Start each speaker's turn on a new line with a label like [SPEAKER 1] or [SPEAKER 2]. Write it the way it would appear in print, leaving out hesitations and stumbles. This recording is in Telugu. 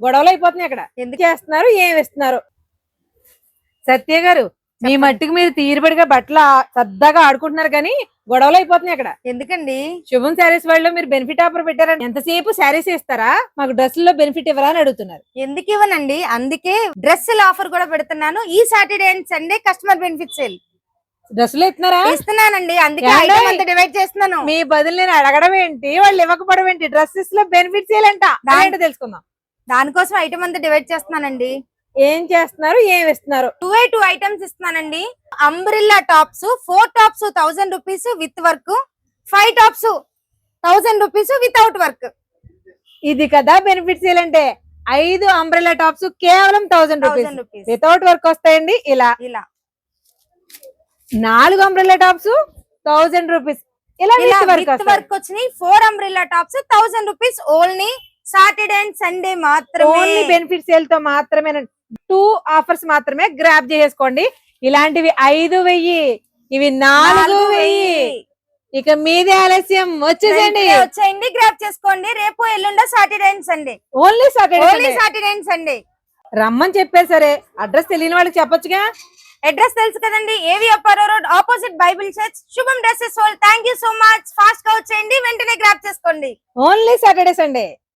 [SPEAKER 1] గొడవలు అయిపోతున్నాయి అక్కడ. ఎందుకు చేస్తున్నారు, ఏం ఇస్తున్నారు? సత్య గారు, మీ మట్టికి మీరు తీరుబడిగా బట్టలు సరదాగా ఆడుకుంటున్నారు కానీ గొడవలు అయిపోతున్నాయి అక్కడ.
[SPEAKER 2] ఎందుకండి?
[SPEAKER 1] శుభం శారీస్ వాళ్ళు మీరు బెనిఫిట్ ఆఫర్ పెట్టారని ఎంతసేపు శారీస్ ఇస్తారా, మాకు డ్రెస్సుల్లో బెనిఫిట్ ఇవ్వరా అని అడుగుతున్నారు.
[SPEAKER 2] ఎందుకు ఇవ్వనండి, అందుకే డ్రెస్సుల ఆఫర్ కూడా పెడుతున్నాను. ఈ Saturday and Sunday customer benefit sale.
[SPEAKER 1] డ్రెస్సులు
[SPEAKER 2] ఇస్తున్నానండి, అందుకే ఐటమ్ అంతా డివైడ్ చేస్తున్నాను.
[SPEAKER 1] మీ బదులు నేను అడగడం ఏంటి, వాళ్ళు ఇవ్వకపోవడం ఏంటి? డ్రెస్సెస్ లో బెనిఫిట్ సేల్ అంట, దాంట్లో తెలుసుకుందాం.
[SPEAKER 2] దానికోసం ఐటమ్ అంతా డివైడ్ చేస్తున్నానండి.
[SPEAKER 1] ఏం చేస్తున్నారు, ఏం ఇస్తున్నారు?
[SPEAKER 2] 2 ఐటమ్స్ ఇస్తున్నానండి. Umbrella tops 4 tops 1000 rupees with work, 5 tops 1000 rupees without work.
[SPEAKER 1] ఇది కదా బెనిఫిట్ సేల్ అంటే. 5 అంబ్రెల్లా టాప్స్ కేవలం 1000 రూపీస్ వితౌట్ వర్క్ వస్తాయండి. ఇలా 4 అంబ్రెల్లా టాప్స్ 1000 రూపీస్ ఇలా విత్
[SPEAKER 2] వర్క్ వచ్చినాయి. 4 umbrella tops 1000 rupees only Saturday and Sunday మాత్రమే.
[SPEAKER 1] ఓన్లీ బెనిఫిట్ సేల్ తో మాత్రమే 2 ఆఫర్స్ మాత్రమే గ్రాబ్ చేసుకోండి. ఇలాంటివి 5000, ఇవి 4000. ఇక మీదే ఆలస్యం,
[SPEAKER 2] వచ్చేయండి గ్రాబ్ చేసుకోండి. రేపు ఎల్లుండ Saturday and Sunday,
[SPEAKER 1] only
[SPEAKER 2] Saturday and Sunday
[SPEAKER 1] రమ్మని చెప్పారు. సరే, అడ్రస్ తెలియని వాళ్ళకి చెప్పొచ్చుగా.
[SPEAKER 2] అడ్రస్ తెలుసు కదండి, ఏవి అప్పారో రోడ్ ఆపోజిట్ బైబిల్ చర్చ్, శుభం dresses whole. Thank you so much. Fast గా వచ్చేయండి, వెంటనే గ్రాబ్ చేసుకోండి.
[SPEAKER 1] Only Saturday Sunday.